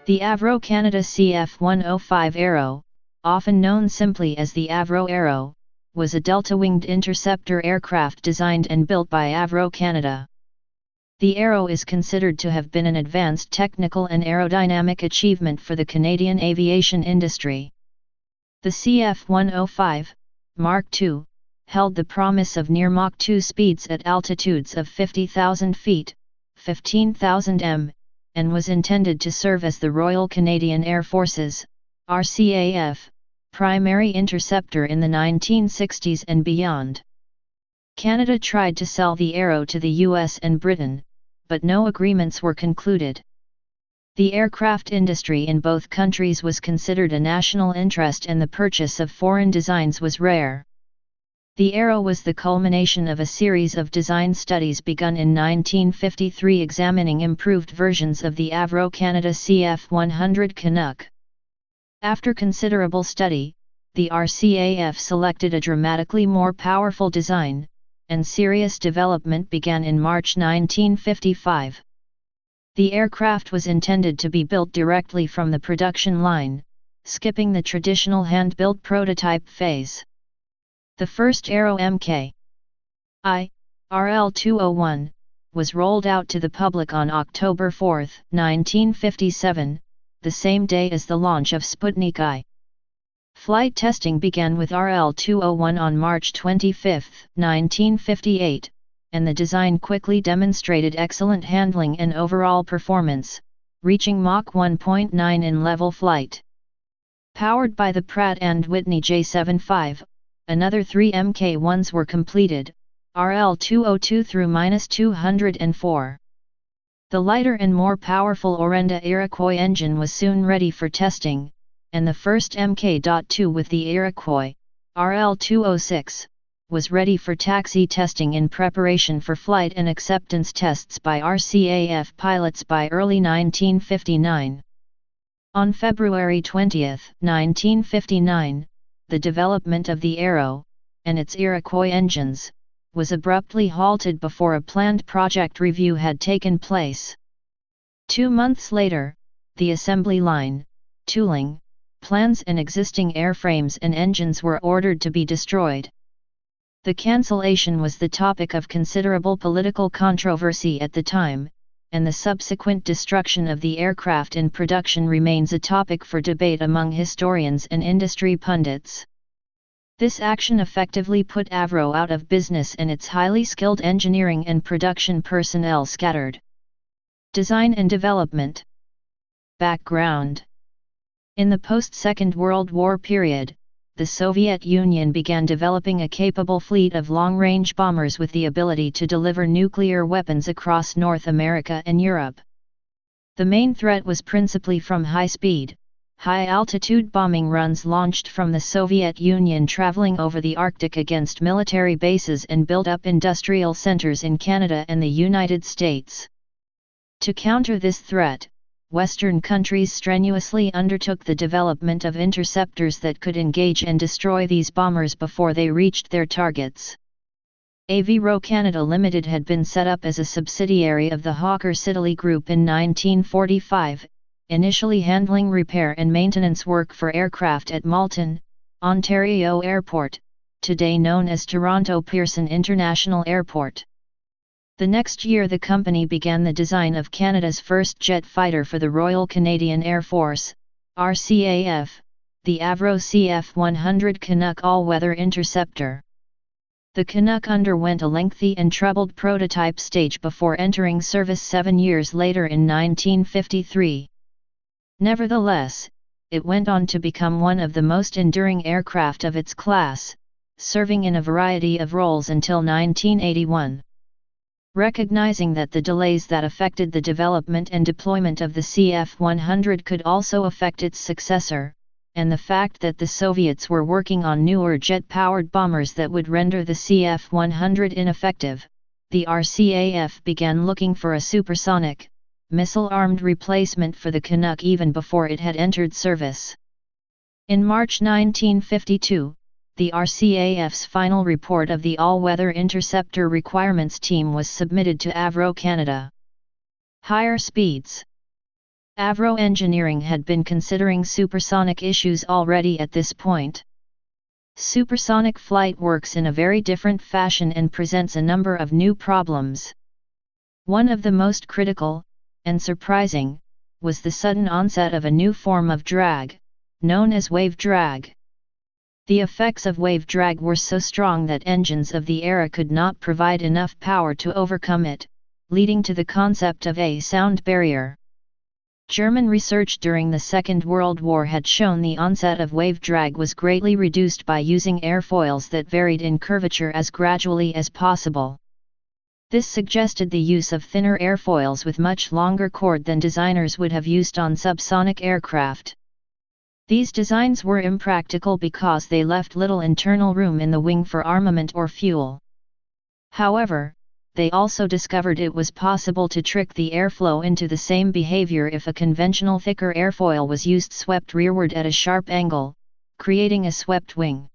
The Avro Canada CF-105 Arrow, often known simply as the Avro Arrow, was a delta-winged interceptor aircraft designed and built by Avro Canada. The Arrow is considered to have been an advanced technical and aerodynamic achievement for the Canadian aviation industry. The CF-105, Mark II, held the promise of near-Mach 2 speeds at altitudes of 50,000 feet, 15,000 m, and was intended to serve as the Royal Canadian Air Force's, RCAF, primary interceptor in the 1960s and beyond. Canada tried to sell the Arrow to the US and Britain, but no agreements were concluded. The aircraft industry in both countries was considered a national interest and the purchase of foreign designs was rare. The Arrow was the culmination of a series of design studies begun in 1953 examining improved versions of the Avro Canada CF-100 Canuck. After considerable study, the RCAF selected a dramatically more powerful design, and serious development began in March 1955. The aircraft was intended to be built directly from the production line, skipping the traditional hand-built prototype phase. The first Arrow Mk. I. RL-201, was rolled out to the public on October 4, 1957, the same day as the launch of Sputnik I. Flight testing began with RL-201 on March 25, 1958, and the design quickly demonstrated excellent handling and overall performance, reaching Mach 1.9 in level flight. Powered by the Pratt & Whitney J75, another 3 Mk1s were completed, RL-202 through -204. The lighter and more powerful Orenda Iroquois engine was soon ready for testing, and the first Mk.2 with the Iroquois, RL-206, was ready for taxi testing in preparation for flight and acceptance tests by RCAF pilots by early 1959. On February 20, 1959, the development of the Arrow, and its Iroquois engines, was abruptly halted before a planned project review had taken place. 2 months later, the assembly line, tooling, plans and existing airframes and engines were ordered to be destroyed. The cancellation was the topic of considerable political controversy at the time, and the subsequent destruction of the aircraft in production remains a topic for debate among historians and industry pundits. This action effectively put Avro out of business and its highly skilled engineering and production personnel scattered. Design and development. Background. In the post-Second World War period, the Soviet Union began developing a capable fleet of long-range bombers with the ability to deliver nuclear weapons across North America and Europe. The main threat was principally from high-speed, high-altitude bombing runs launched from the Soviet Union traveling over the Arctic against military bases and built-up industrial centers in Canada and the United States. To counter this threat, Western countries strenuously undertook the development of interceptors that could engage and destroy these bombers before they reached their targets. Avro Canada Limited had been set up as a subsidiary of the Hawker Siddeley Group in 1945, initially handling repair and maintenance work for aircraft at Malton, Ontario Airport, today known as Toronto Pearson International Airport. The next year the company began the design of Canada's first jet fighter for the Royal Canadian Air Force, RCAF, the Avro CF-100 Canuck all-weather interceptor. The Canuck underwent a lengthy and troubled prototype stage before entering service 7 years later in 1953. Nevertheless, it went on to become one of the most enduring aircraft of its class, serving in a variety of roles until 1981. Recognizing that the delays that affected the development and deployment of the CF-100 could also affect its successor, and the fact that the Soviets were working on newer jet-powered bombers that would render the CF-100 ineffective, the RCAF began looking for a supersonic, missile-armed replacement for the Canuck even before it had entered service. In March 1952, the RCAF's final report of the all-weather interceptor requirements team was submitted to Avro Canada. Higher speeds. Avro Engineering had been considering supersonic issues already at this point. Supersonic flight works in a very different fashion and presents a number of new problems. One of the most critical, and surprising, was the sudden onset of a new form of drag, known as wave drag. The effects of wave drag were so strong that engines of the era could not provide enough power to overcome it, leading to the concept of a sound barrier. German research during the Second World War had shown the onset of wave drag was greatly reduced by using airfoils that varied in curvature as gradually as possible. This suggested the use of thinner airfoils with much longer chord than designers would have used on subsonic aircraft. These designs were impractical because they left little internal room in the wing for armament or fuel. However, they also discovered it was possible to trick the airflow into the same behavior if a conventional thicker airfoil was used swept rearward at a sharp angle, creating a swept wing.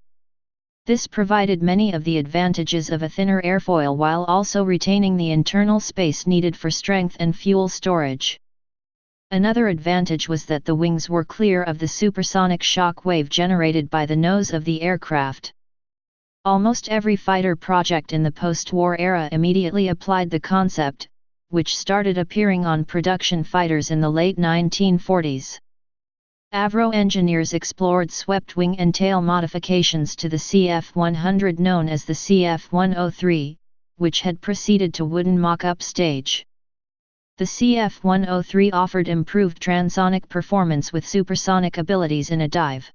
This provided many of the advantages of a thinner airfoil while also retaining the internal space needed for strength and fuel storage. Another advantage was that the wings were clear of the supersonic shock wave generated by the nose of the aircraft. Almost every fighter project in the post-war era immediately applied the concept, which started appearing on production fighters in the late 1940s. Avro engineers explored swept wing and tail modifications to the CF-100 known as the CF-103, which had proceeded to wooden mock-up stage. The CF-103 offered improved transonic performance with supersonic abilities in a dive.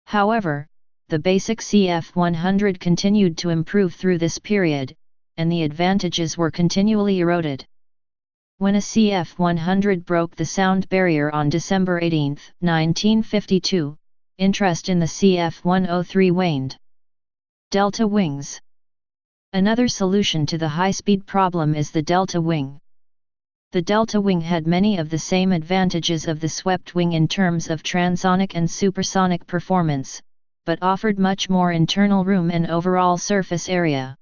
However, the basic CF-100 continued to improve through this period, and the advantages were continually eroded. When a CF-100 broke the sound barrier on December 18, 1952, interest in the CF-103 waned. Delta wings. Another solution to the high-speed problem is the delta wing. The delta wing had many of the same advantages of the swept wing in terms of transonic and supersonic performance, but offered much more internal room and overall surface area.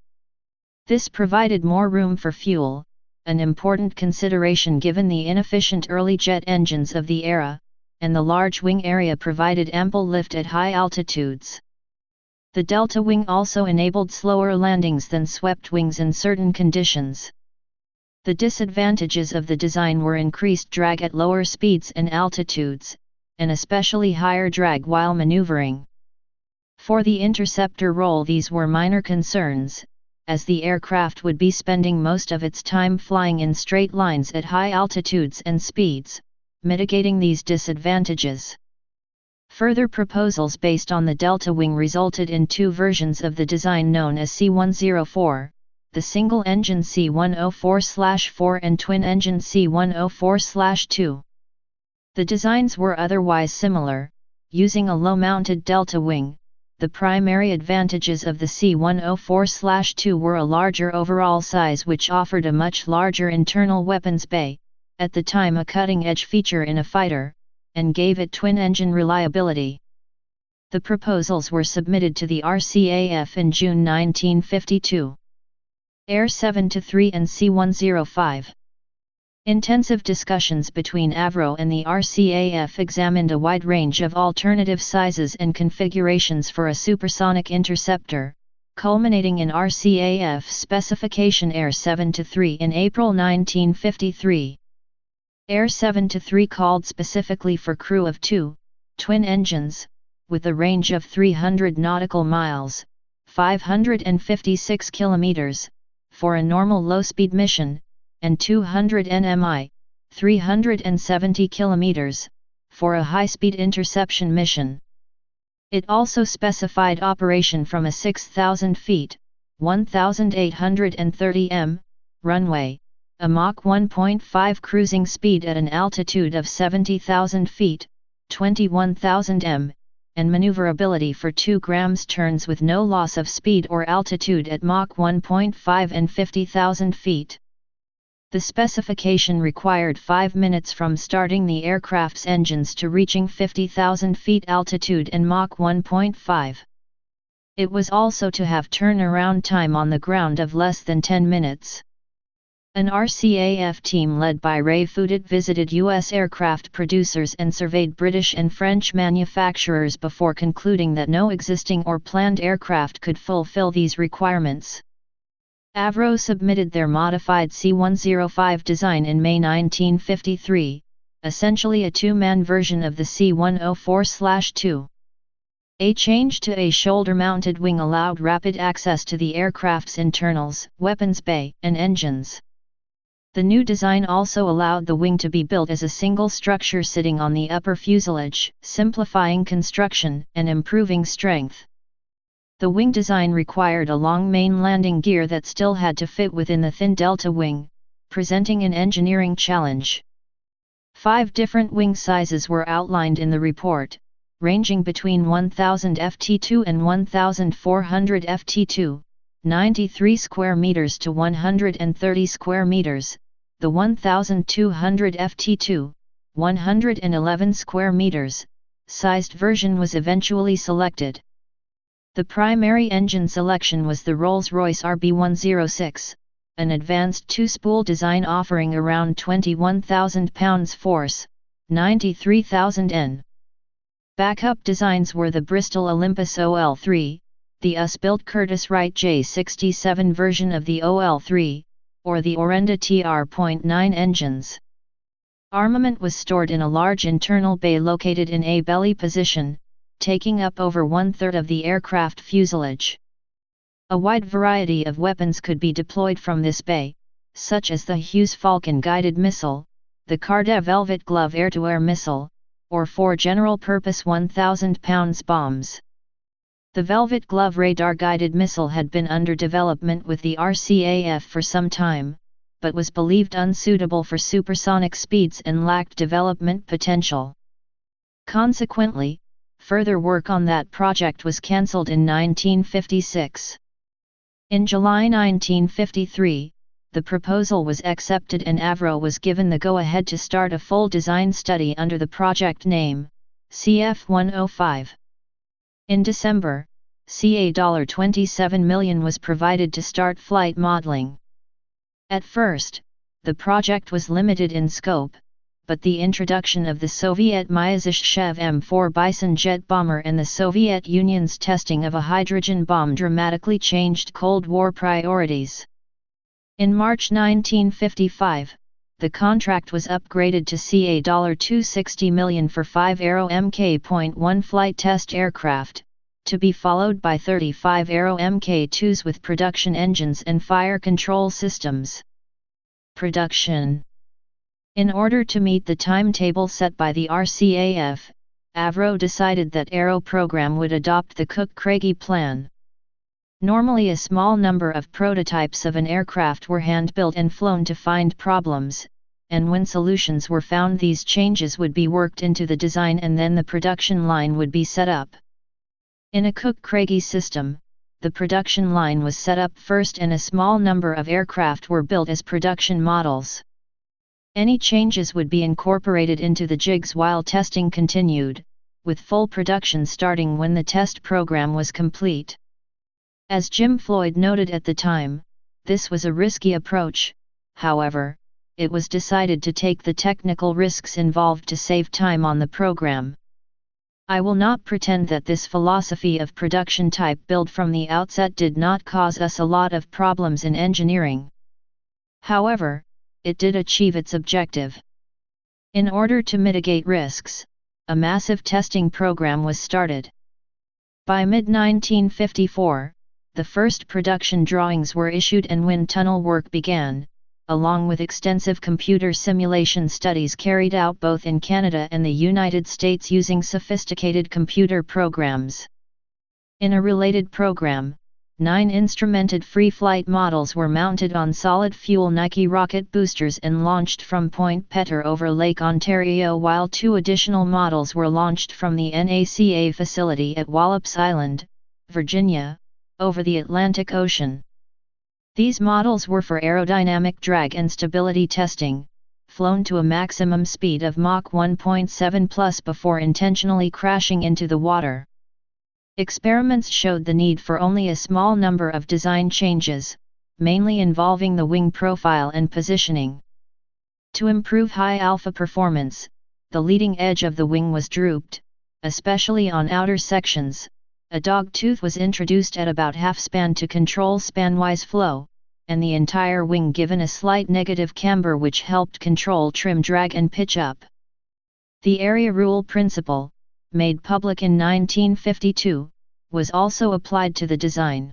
This provided more room for fuel, an important consideration given the inefficient early jet engines of the era, and the large wing area provided ample lift at high altitudes. The delta wing also enabled slower landings than swept wings in certain conditions. The disadvantages of the design were increased drag at lower speeds and altitudes, and especially higher drag while maneuvering. For the interceptor role these were minor concerns, as the aircraft would be spending most of its time flying in straight lines at high altitudes and speeds, mitigating these disadvantages. Further proposals based on the delta wing resulted in two versions of the design known as C-104, the single-engine C-104/4 and twin-engine C-104/2. The designs were otherwise similar, using a low-mounted delta wing. The primary advantages of the C-104/2 were a larger overall size which offered a much larger internal weapons bay, at the time a cutting-edge feature in a fighter, and gave it twin-engine reliability. The proposals were submitted to the RCAF in June 1952. Air 7-3 and C-105. Intensive discussions between Avro and the RCAF examined a wide range of alternative sizes and configurations for a supersonic interceptor, culminating in RCAF specification Air 7-3 in April 1953. Air 7-3 called specifically for crew of 2, twin engines, with a range of 300 nautical miles, 556 kilometers, for a normal low-speed mission, and 200 nmi, 370 km, for a high-speed interception mission. It also specified operation from a 6,000 feet, 1,830 m, runway, a Mach 1.5 cruising speed at an altitude of 70,000 feet, 21,000 m, and maneuverability for 2 grams turns with no loss of speed or altitude at Mach 1.5 and 50,000 feet. The specification required 5 minutes from starting the aircraft's engines to reaching 50,000 feet altitude and Mach 1.5. It was also to have turnaround time on the ground of less than 10 minutes. An RCAF team led by Ray Foudet visited U.S. aircraft producers and surveyed British and French manufacturers before concluding that no existing or planned aircraft could fulfill these requirements. Avro submitted their modified C-105 design in May 1953, essentially a two-man version of the C-104/2. A change to a shoulder-mounted wing allowed rapid access to the aircraft's internals, weapons bay, and engines. The new design also allowed the wing to be built as a single structure sitting on the upper fuselage, simplifying construction and improving strength. The wing design required a long main landing gear that still had to fit within the thin delta wing, presenting an engineering challenge. 5 different wing sizes were outlined in the report, ranging between 1000 ft2 and 1400 ft2, 93 square meters to 130 square meters. The 1200 ft2, 111 square meters, sized version was eventually selected. The primary engine selection was the Rolls-Royce RB106, an advanced two-spool design offering around 21,000 pounds force, 93,000 N. Backup designs were the Bristol Olympus OL3, the US-built Curtiss-Wright J67 version of the OL3, or the Orenda TR.9 engines. Armament was stored in a large internal bay located in a belly position, taking up over 1/3 of the aircraft fuselage. A wide variety of weapons could be deployed from this bay, such as the Hughes Falcon guided missile, the Cardet Velvet Glove air-to-air missile, or 4 general-purpose 1,000-pound bombs. The Velvet Glove radar-guided missile had been under development with the RCAF for some time, but was believed unsuitable for supersonic speeds and lacked development potential. Consequently, further work on that project was cancelled in 1956. In July 1953, the proposal was accepted and Avro was given the go-ahead to start a full design study under the project name, CF-105. In December, $27 million was provided to start flight modeling. At first, the project was limited in scope, but the introduction of the Soviet Myasishchev M4 Bison jet bomber and the Soviet Union's testing of a hydrogen bomb dramatically changed Cold War priorities. In March 1955, the contract was upgraded to $260 million for 5 Arrow Mk.1 flight test aircraft, to be followed by 35 Arrow Mk2s with production engines and fire control systems. Production. In order to meet the timetable set by the RCAF, Avro decided that Arrow program would adopt the Cook-Craigie plan. Normally a small number of prototypes of an aircraft were hand-built and flown to find problems, and when solutions were found these changes would be worked into the design and then the production line would be set up. In a Cook-Craigie system, the production line was set up first and a small number of aircraft were built as production models. Any changes would be incorporated into the jigs while testing continued, with full production starting when the test program was complete. As Jim Floyd noted at the time, this was a risky approach, however, it was decided to take the technical risks involved to save time on the program. I will not pretend that this philosophy of production type build from the outset did not cause us a lot of problems in engineering. However, it did achieve its objective. In order to mitigate risks, a massive testing program was started. By mid-1954, the first production drawings were issued and wind tunnel work began, along with extensive computer simulation studies carried out both in Canada and the United States using sophisticated computer programs. In a related program, 9 instrumented free flight models were mounted on solid fuel Nike rocket boosters and launched from Point Petter over Lake Ontario, while 2 additional models were launched from the NACA facility at Wallops Island, Virginia, over the Atlantic Ocean. These models were for aerodynamic drag and stability testing, flown to a maximum speed of Mach 1.7+ before intentionally crashing into the water. Experiments showed the need for only a small number of design changes, mainly involving the wing profile and positioning. To improve high alpha performance, the leading edge of the wing was drooped, especially on outer sections. A dog tooth was introduced at about half span to control spanwise flow, and the entire wing given a slight negative camber which helped control trim drag and pitch up. The area rule principle, made public in 1952, was also applied to the design.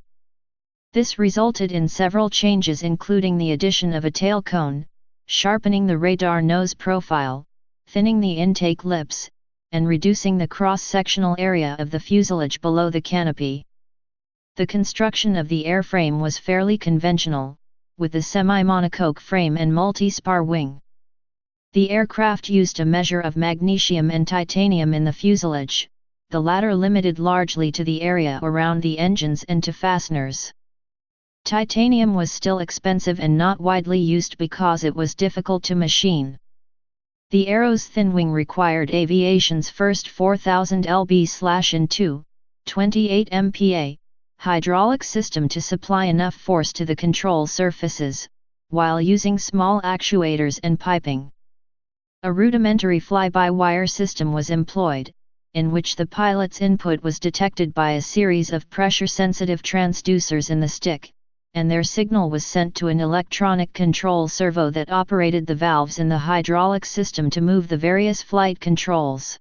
This resulted in several changes including the addition of a tail cone, sharpening the radar nose profile, thinning the intake lips, and reducing the cross-sectional area of the fuselage below the canopy. The construction of the airframe was fairly conventional, with a semi-monocoque frame and multi-spar wing. The aircraft used a measure of magnesium and titanium in the fuselage, the latter limited largely to the area around the engines and to fasteners. Titanium was still expensive and not widely used because it was difficult to machine. The Arrow's thin wing required aviation's first 4000 lb/in 28 MPa hydraulic system to supply enough force to the control surfaces, while using small actuators and piping. A rudimentary fly-by-wire system was employed, in which the pilot's input was detected by a series of pressure-sensitive transducers in the stick, and their signal was sent to an electronic control servo that operated the valves in the hydraulic system to move the various flight controls.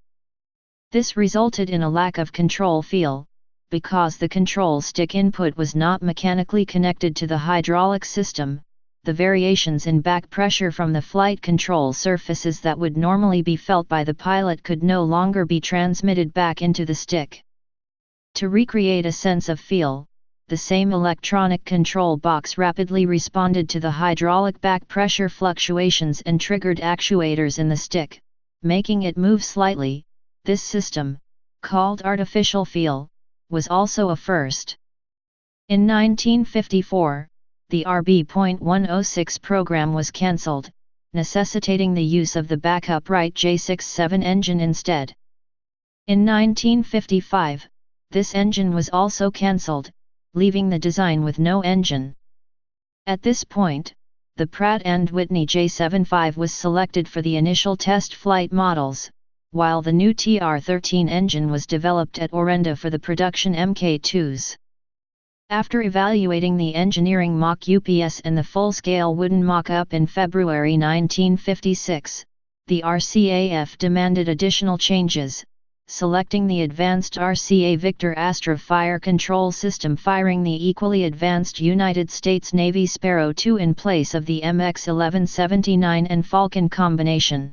This resulted in a lack of control feel, because the control stick input was not mechanically connected to the hydraulic system. The variations in back pressure from the flight control surfaces that would normally be felt by the pilot could no longer be transmitted back into the stick. To recreate a sense of feel, the same electronic control box rapidly responded to the hydraulic back pressure fluctuations and triggered actuators in the stick, making it move slightly. This system, called artificial feel, was also a first. In 1954, the RB.106 program was cancelled, necessitating the use of the backup Wright J67 engine instead. In 1955, this engine was also cancelled, leaving the design with no engine. At this point, the Pratt & Whitney J75 was selected for the initial test flight models, while the new TR-13 engine was developed at Orenda for the production Mk2s. After evaluating the engineering mock UPS and the full-scale wooden mock-up in February 1956, the RCAF demanded additional changes, selecting the advanced RCA Victor Astra fire control system firing the equally advanced United States Navy Sparrow II in place of the MX-1179 and Falcon combination.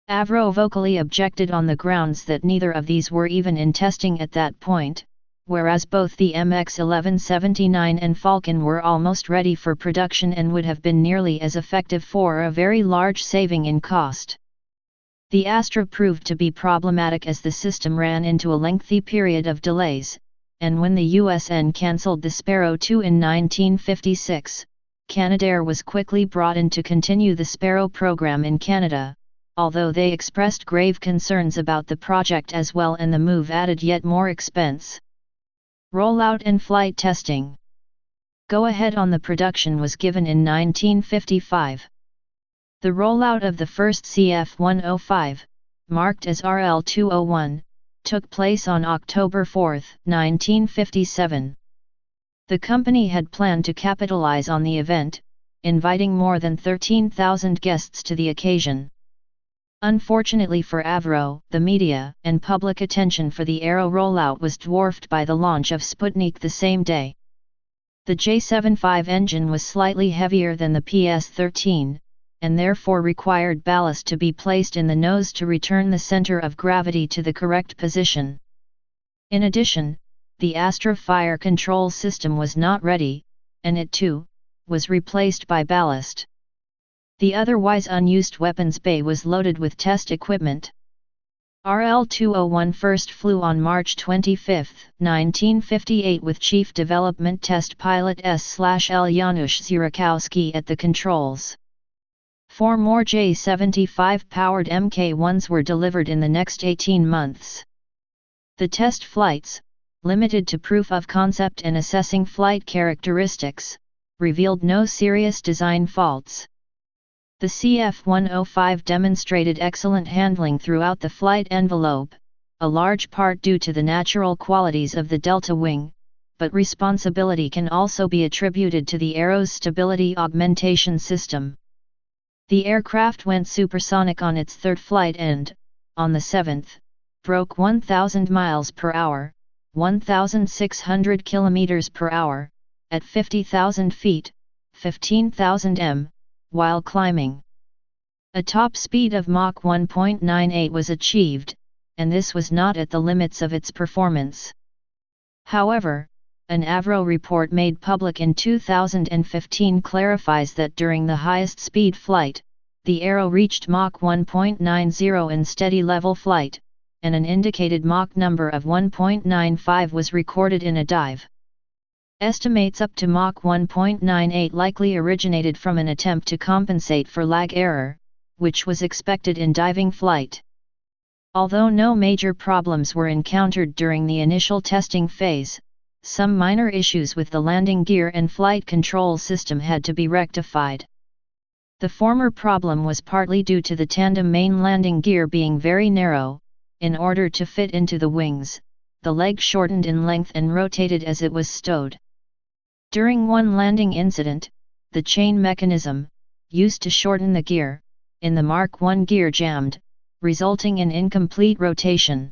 Avro vocally objected on the grounds that neither of these were even in testing at that point, whereas both the MX-1179 and Falcon were almost ready for production and would have been nearly as effective for a very large saving in cost. The Astra proved to be problematic as the system ran into a lengthy period of delays, and when the USN cancelled the Sparrow II in 1956, Canadair was quickly brought in to continue the Sparrow program in Canada, although they expressed grave concerns about the project as well, and the move added yet more expense. Rollout and flight testing. Go-ahead on the production was given in 1955. The rollout of the first CF-105, marked as RL-201, took place on October 4, 1957. The company had planned to capitalize on the event, inviting more than 13,000 guests to the occasion. Unfortunately for Avro, the media and public attention for the Arrow rollout was dwarfed by the launch of Sputnik the same day. The J75 engine was slightly heavier than the PS-13, and therefore required ballast to be placed in the nose to return the center of gravity to the correct position. In addition, the Astra fire control system was not ready, and it too was replaced by ballast. The otherwise unused weapons bay was loaded with test equipment. RL-201 first flew on March 25, 1958 with Chief Development Test Pilot S/L Janusz Zierakowski at the controls. 4 more J-75-powered Mk1s were delivered in the next 18 months. The test flights, limited to proof of concept and assessing flight characteristics, revealed no serious design faults. The CF-105 demonstrated excellent handling throughout the flight envelope, a large part due to the natural qualities of the delta wing, but responsibility can also be attributed to the Arrow's stability augmentation system. The aircraft went supersonic on its third flight and, on the 7th, broke 1,000 miles per hour, 1,600 kilometers per hour, at 50,000 feet, 15,000 m, while climbing. A top speed of Mach 1.98 was achieved, and this was not at the limits of its performance. However, an Avro report made public in 2015 clarifies that during the highest speed flight, the Arrow reached Mach 1.90 in steady level flight, and an indicated Mach number of 1.95 was recorded in a dive. Estimates up to Mach 1.98 likely originated from an attempt to compensate for lag error, which was expected in diving flight. Although no major problems were encountered during the initial testing phase, some minor issues with the landing gear and flight control system had to be rectified. The former problem was partly due to the tandem main landing gear being very narrow. In order to fit into the wings, the leg shortened in length and rotated as it was stowed. During one landing incident, the chain mechanism, used to shorten the gear, in the Mark I gear jammed, resulting in incomplete rotation.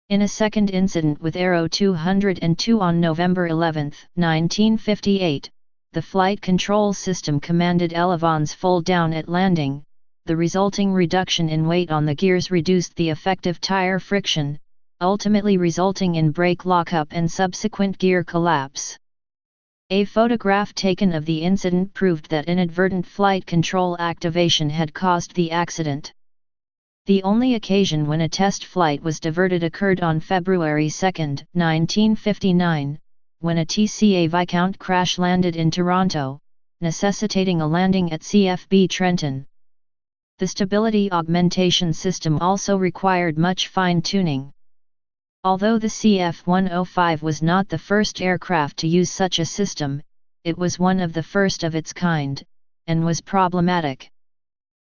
In a second incident with Arrow 202 on November 11, 1958, the flight control system commanded elevons fold down at landing. The resulting reduction in weight on the gears reduced the effective tire friction, ultimately resulting in brake lockup and subsequent gear collapse. A photograph taken of the incident proved that inadvertent flight control activation had caused the accident. The only occasion when a test flight was diverted occurred on February 2, 1959, when a TCA Viscount crash landed in Toronto, necessitating a landing at CFB Trenton. The stability augmentation system also required much fine-tuning. Although the CF-105 was not the first aircraft to use such a system, it was one of the first of its kind, and was problematic.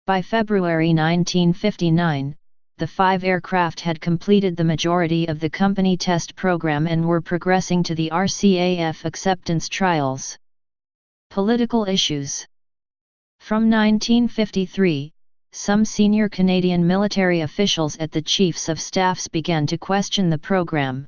By February 1959, the 5 aircraft had completed the majority of the company test program and were progressing to the RCAF acceptance trials. Political issues. From 1953, some senior Canadian military officials at the Chiefs of Staffs began to question the program.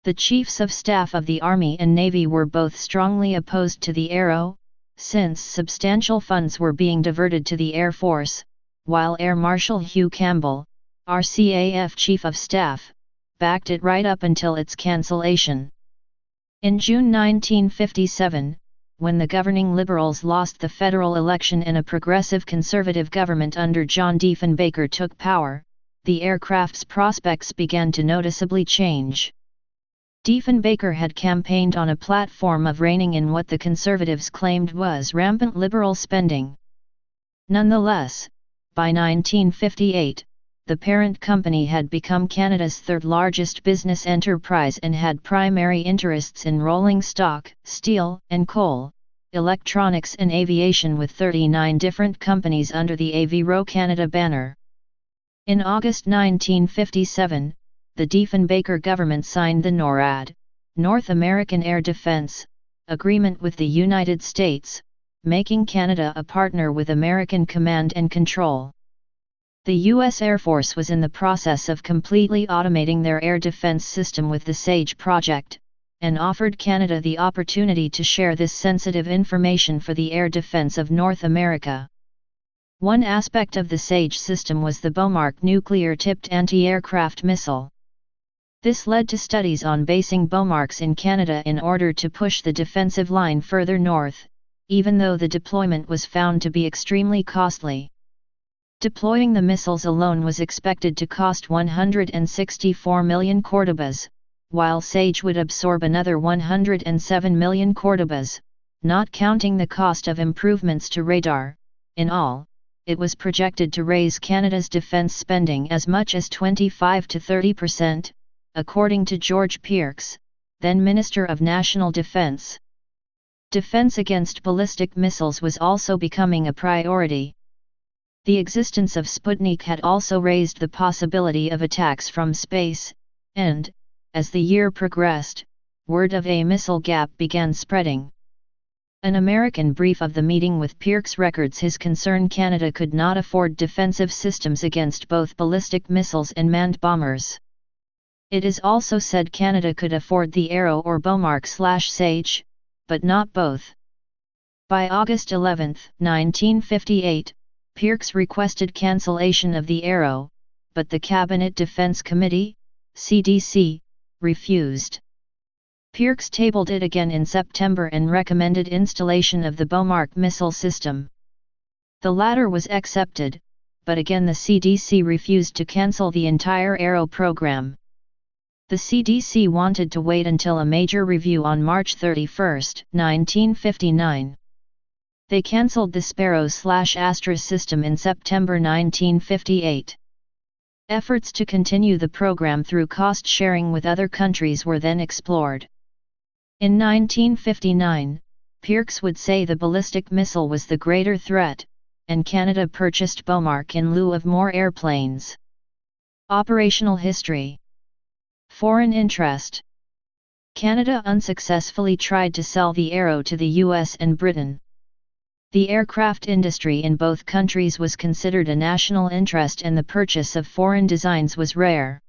The Chiefs of Staff of the Army and Navy were both strongly opposed to the Arrow, since substantial funds were being diverted to the Air Force, while Air Marshal Hugh Campbell, RCAF Chief of Staff, backed it right up until its cancellation. In June 1957, when the governing Liberals lost the federal election and a progressive Conservative government under John Diefenbaker took power, the aircraft's prospects began to noticeably change. Diefenbaker had campaigned on a platform of reining in what the Conservatives claimed was rampant liberal spending. Nonetheless, by 1958, the parent company had become Canada's third largest business enterprise and had primary interests in rolling stock, steel and coal, electronics and aviation with 39 different companies under the Avro Canada banner. In August 1957, the Diefenbaker government signed the NORAD, North American Air Defense, agreement with the United States, making Canada a partner with American command and control. The U.S. Air Force was in the process of completely automating their air defense system with the SAGE project, and offered Canada the opportunity to share this sensitive information for the air defense of North America. One aspect of the SAGE system was the Beaumark nuclear-tipped anti-aircraft missile. This led to studies on basing Beaumarks in Canada in order to push the defensive line further north, even though the deployment was found to be extremely costly. Deploying the missiles alone was expected to cost 164 million Cordobas, while SAGE would absorb another 107 million Cordobas, not counting the cost of improvements to radar. In all, it was projected to raise Canada's defence spending as much as 25 to 30%, according to George Pierkes, then Minister of National Defence. Defense against ballistic missiles was also becoming a priority. The existence of Sputnik had also raised the possibility of attacks from space, and, as the year progressed, word of a missile gap began spreading. An American brief of the meeting with Pierce records his concern Canada could not afford defensive systems against both ballistic missiles and manned bombers. It is also said Canada could afford the Arrow or Beaumark/Sage, but not both. By August 11, 1958, Pierce requested cancellation of the Arrow, but the Cabinet Defense Committee, CDC, refused. Pierce tabled it again in September and recommended installation of the Beaumark missile system. The latter was accepted, but again the CDC refused to cancel the entire Arrow program. The CDC wanted to wait until a major review on March 31, 1959. They cancelled the Sparrow/Astra system in September 1958. Efforts to continue the program through cost-sharing with other countries were then explored. In 1959, Pierce would say the ballistic missile was the greater threat, and Canada purchased Beaumark in lieu of more airplanes. Operational history. Foreign interest. Canada unsuccessfully tried to sell the Arrow to the US and Britain. The aircraft industry in both countries was considered a national interest and the purchase of foreign designs was rare.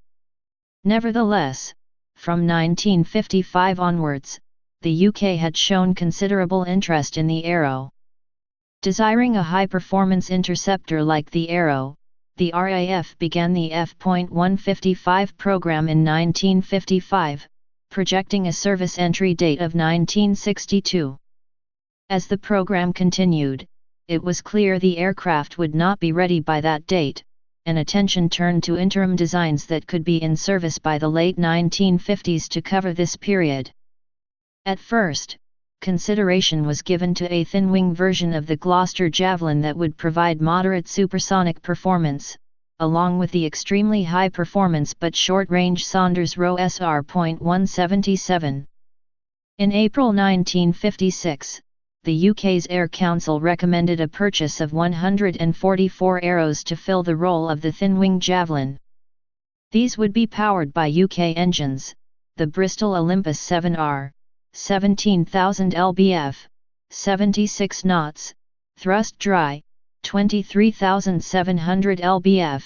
Nevertheless, from 1955 onwards, the UK had shown considerable interest in the Arrow. Desiring a high-performance interceptor like the Arrow, the RAF began the F.155 program in 1955, projecting a service entry date of 1962. As the program continued, it was clear the aircraft would not be ready by that date, and attention turned to interim designs that could be in service by the late 1950s to cover this period. At first, consideration was given to a thin-wing version of the Gloucester Javelin that would provide moderate supersonic performance, along with the extremely high performance but short-range Saunders Roe SR.177. In April 1956, the UK's Air Council recommended a purchase of 144 Arrows to fill the role of the thin-wing Javelin. These would be powered by UK engines, the Bristol Olympus 7R, 17,000 lbf, 76 knots, thrust dry, 23,700 lbf,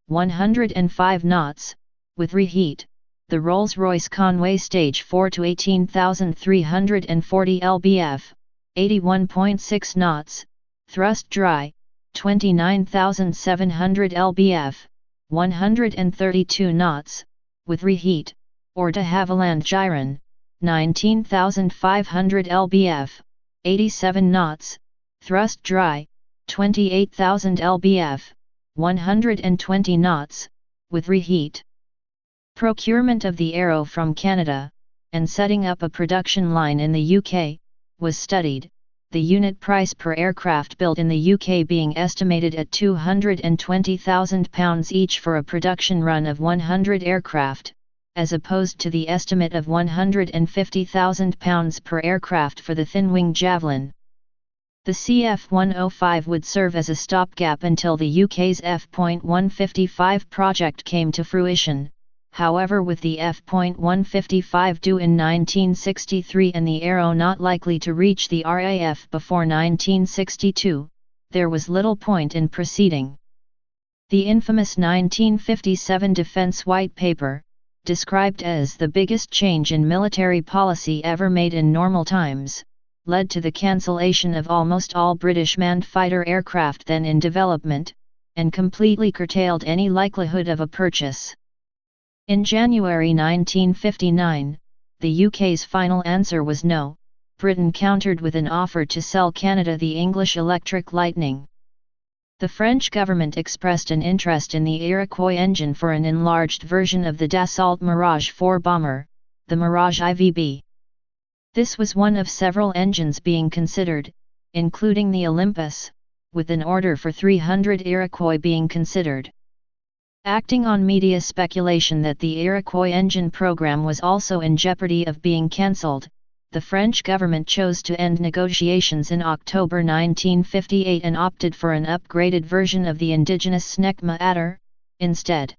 105 knots, with reheat, the Rolls-Royce Conway Stage 4 to 18,340 lbf, 81.6 knots, thrust dry, 29,700 lbf, 132 knots, with reheat, or de Havilland Giron, 19,500 lbf, 87 knots, thrust dry, 28,000 lbf, 120 knots, with reheat. Procurement of the Arrow from Canada, and setting up a production line in the UK, was studied, the unit price per aircraft built in the UK being estimated at £220,000 each for a production run of 100 aircraft, as opposed to the estimate of £150,000 per aircraft for the thin-wing Javelin. The CF-105 would serve as a stopgap until the UK's F.155 project came to fruition. However, with the F.155 due in 1963 and the Arrow not likely to reach the RAF before 1962, there was little point in proceeding. The infamous 1957 Defence White Paper, described as the biggest change in military policy ever made in normal times, led to the cancellation of almost all British manned fighter aircraft then in development, and completely curtailed any likelihood of a purchase. In January 1959, the UK's final answer was no. Britain countered with an offer to sell Canada the English Electric Lightning. The French government expressed an interest in the Iroquois engine for an enlarged version of the Dassault Mirage 4 bomber, the Mirage IVB. This was one of several engines being considered, including the Olympus, with an order for 300 Iroquois being considered. Acting on media speculation that the Iroquois engine program was also in jeopardy of being cancelled, the French government chose to end negotiations in October 1958 and opted for an upgraded version of the indigenous near-Mach instead.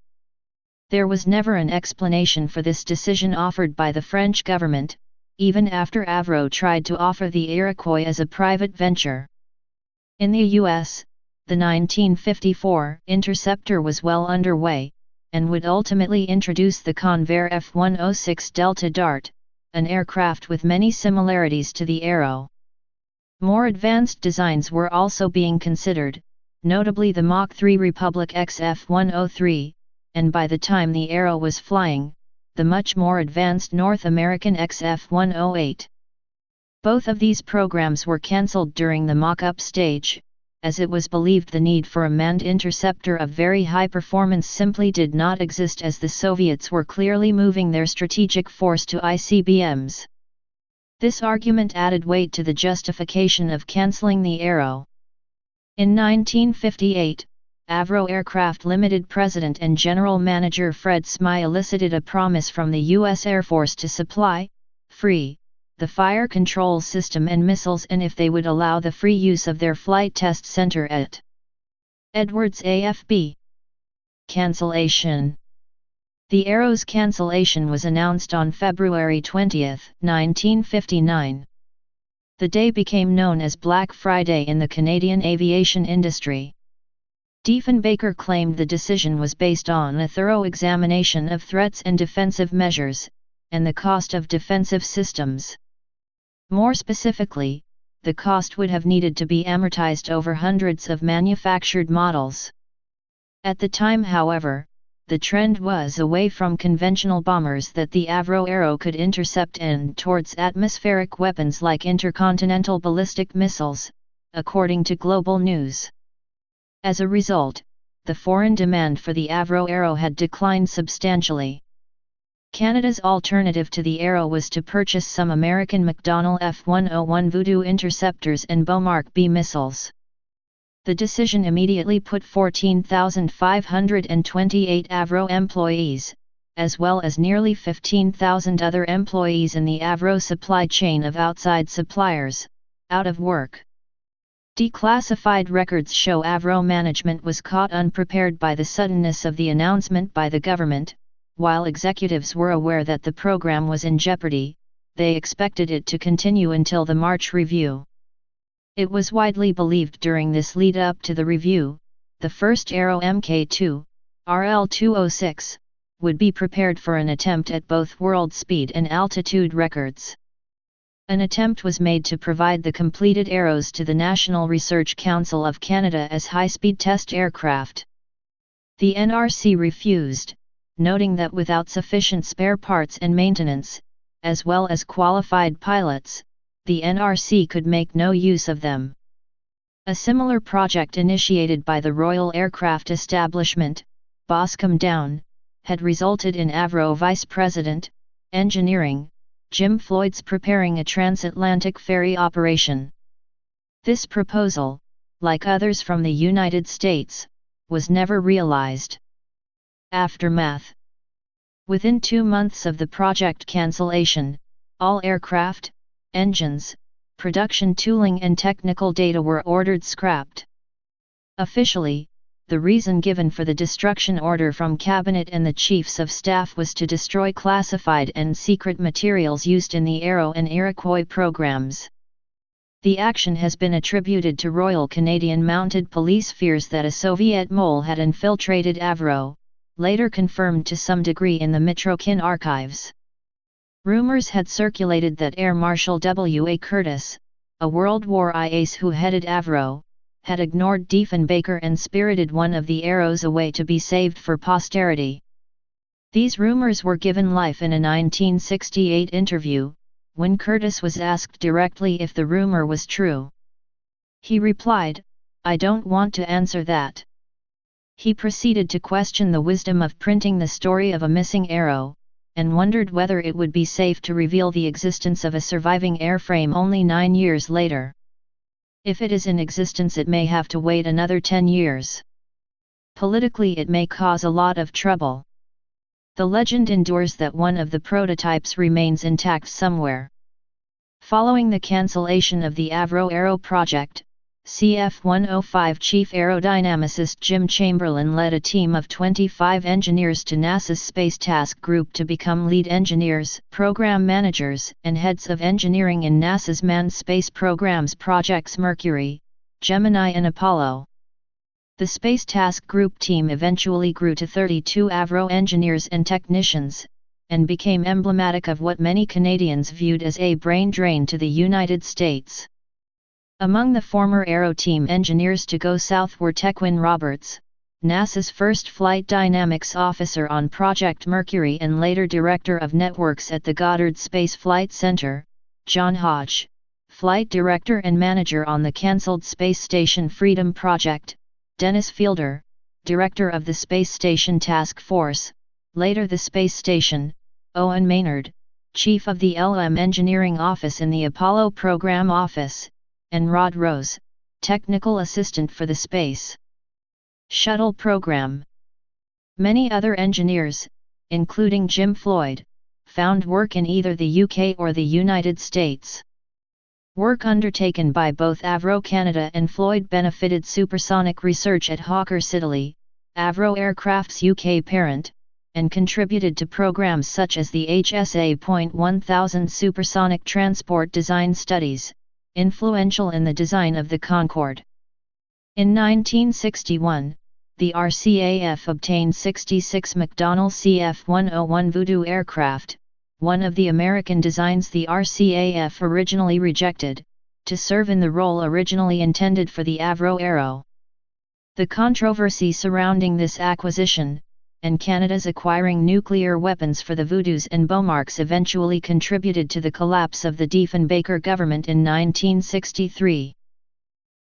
There was never an explanation for this decision offered by the French government, even after Avro tried to offer the Iroquois as a private venture. In the US, the 1954 Interceptor was well underway, and would ultimately introduce the Convair F-106 Delta Dart, an aircraft with many similarities to the Arrow. More advanced designs were also being considered, notably the Mach 3 Republic XF-103, and by the time the Arrow was flying, the much more advanced North American XF-108. Both of these programs were cancelled during the mock-up stage, as it was believed the need for a manned interceptor of very high performance simply did not exist, as the Soviets were clearly moving their strategic force to ICBMs. This argument added weight to the justification of cancelling the Arrow. In 1958, Avro Aircraft Limited President and General Manager Fred Smyth elicited a promise from the U.S. Air Force to supply, free, the fire control system and missiles, and if they would allow the free use of their flight test center at Edwards AFB. Cancellation. The Arrow's cancellation was announced on February 20, 1959. The day became known as Black Friday in the Canadian aviation industry. Diefenbaker claimed the decision was based on a thorough examination of threats and defensive measures, and the cost of defensive systems. More specifically, the cost would have needed to be amortized over hundreds of manufactured models. At the time, however, the trend was away from conventional bombers that the Avro Arrow could intercept and towards atmospheric weapons like intercontinental ballistic missiles, according to Global News. As a result, the foreign demand for the Avro Arrow had declined substantially. Canada's alternative to the Arrow was to purchase some American McDonnell F-101 Voodoo interceptors and Beaumark B missiles. The decision immediately put 14,528 Avro employees, as well as nearly 15,000 other employees in the Avro supply chain of outside suppliers, out of work. Declassified records show Avro management was caught unprepared by the suddenness of the announcement by the government. While executives were aware that the program was in jeopardy, they expected it to continue until the March review. It was widely believed during this lead-up to the review, the first Arrow Mk2, RL-206, would be prepared for an attempt at both world speed and altitude records. An attempt was made to provide the completed Arrows to the National Research Council of Canada as high-speed test aircraft. The NRC refused, noting that without sufficient spare parts and maintenance, as well as qualified pilots, the NRC could make no use of them. A similar project initiated by the Royal Aircraft Establishment, Boscombe Down, had resulted in Avro Vice President, Engineering, Jim Floyd's preparing a transatlantic ferry operation. This proposal, like others from the United States, was never realized. Aftermath. Within 2 months of the project cancellation, all aircraft, engines, production tooling and technical data were ordered scrapped. Officially, the reason given for the destruction order from Cabinet and the Chiefs of Staff was to destroy classified and secret materials used in the Arrow and Iroquois programs. The action has been attributed to Royal Canadian Mounted Police fears that a Soviet mole had infiltrated Avro, later confirmed to some degree in the Michoacan archives. Rumors had circulated that Air Marshal W.A. Curtis, a World War I ace who headed Avro, had ignored Diefenbaker and spirited one of the Arrows away to be saved for posterity. These rumors were given life in a 1968 interview, when Curtis was asked directly if the rumor was true. He replied, "I don't want to answer that." He proceeded to question the wisdom of printing the story of a missing Arrow, and wondered whether it would be safe to reveal the existence of a surviving airframe only 9 years later. If it is in existence, it may have to wait another 10 years. Politically, it may cause a lot of trouble. The legend endures that one of the prototypes remains intact somewhere. Following the cancellation of the Avro Arrow project, CF-105 chief aerodynamicist Jim Chamberlain led a team of 25 engineers to NASA's Space Task Group to become lead engineers, program managers, and heads of engineering in NASA's manned space programs projects Mercury, Gemini and Apollo. The Space Task Group team eventually grew to 32 Avro engineers and technicians, and became emblematic of what many Canadians viewed as a brain drain to the United States. Among the former Arrow team engineers to go south were Tequin Roberts, NASA's first flight dynamics officer on Project Mercury and later director of networks at the Goddard Space Flight Center, John Hodge, flight director and manager on the cancelled Space Station Freedom Project, Dennis Fielder, director of the Space Station Task Force, later the Space Station, Owen Maynard, chief of the LM Engineering Office in the Apollo Program Office, and Rod Rose, technical assistant for the Space Shuttle program. Many other engineers, including Jim Floyd, found work in either the UK or the United States. Work undertaken by both Avro Canada and Floyd benefited supersonic research at Hawkers Italy, Avro Aircraft's UK parent, and contributed to programs such as the HSA.1000 supersonic transport design studies, influential in the design of the Concorde. In 1961, the RCAF obtained 66 McDonnell CF-101 Voodoo aircraft, one of the American designs the RCAF originally rejected, to serve in the role originally intended for the Avro Arrow. The controversy surrounding this acquisition, and Canada's acquiring nuclear weapons for the Voodoos and Beaumarks eventually contributed to the collapse of the Diefenbaker government in 1963.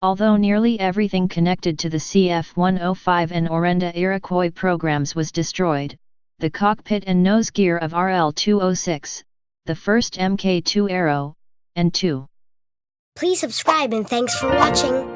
Although nearly everything connected to the CF-105 and Orenda Iroquois programs was destroyed, the cockpit and nose gear of RL-206, the first Mk2 Arrow, and 2. Please subscribe and thanks for watching.